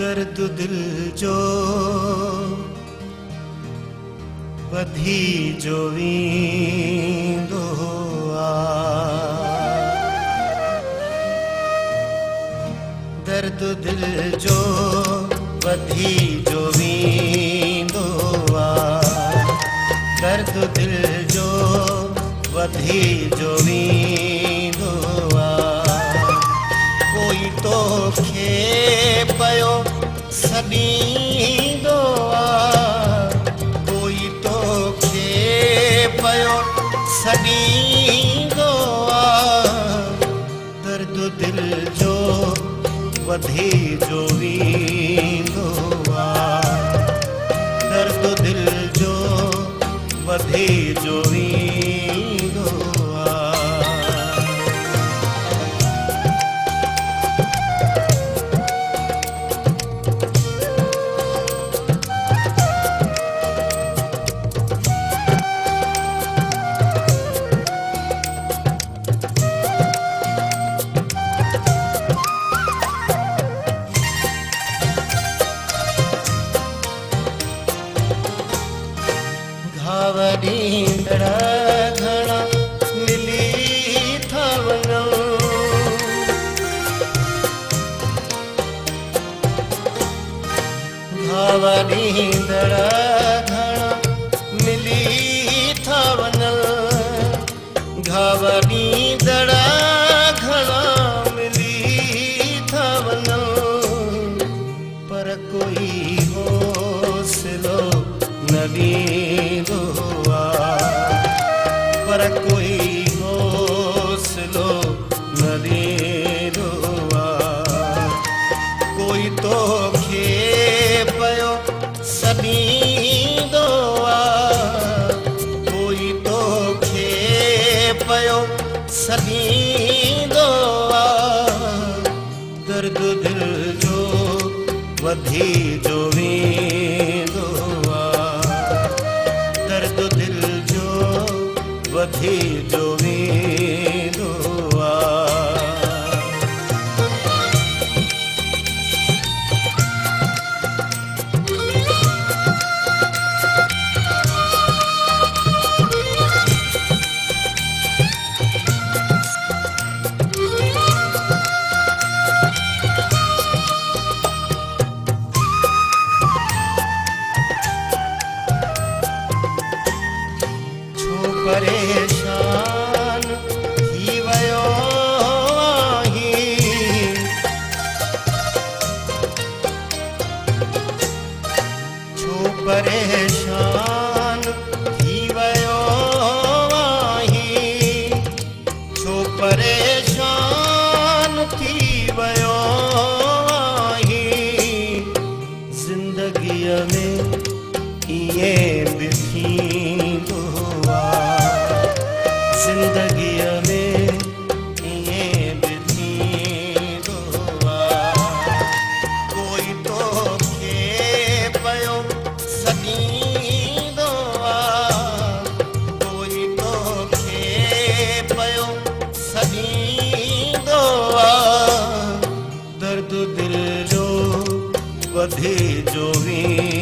दर्द दिल जो वधी जो वींदो दर्द दिल जो वधी जो वींदो दर्द दिल जो वधी जो वींदो कोई तो खे पयो सॾींदो कोई तो खे पयो सॾींदो दर्द दिल जो वधी जो वींदो दर्द दिल जो वधी जो वींदो घावरींदड़ घणा मिली था वञूं घावरींदड़ घणा मिली था वञूं घावरींदड़ घणा मिली था वञूं पर कोई हौसलो न ॾींदो पर कोई हौसलो न ॾींदो कोई तो खे पयो सॾींदो कोई तो खे पयो सॾींदो दर्द दिल जो वधी जो वींदो दर्द दिल जो वधी जो वींदो परेशान थी वयो आहीं छो परेशान थी वयो आहीं छो परेशान थी वयो आहीं ज़िंदगीअ में ईअं बि थींदो ज़िंदगीअ में ईअं बि थींदो कोई तो खे पयो सॾींदो कोई तो खे पयो सॾींदो दर्द दिल जो वधी जो वींदो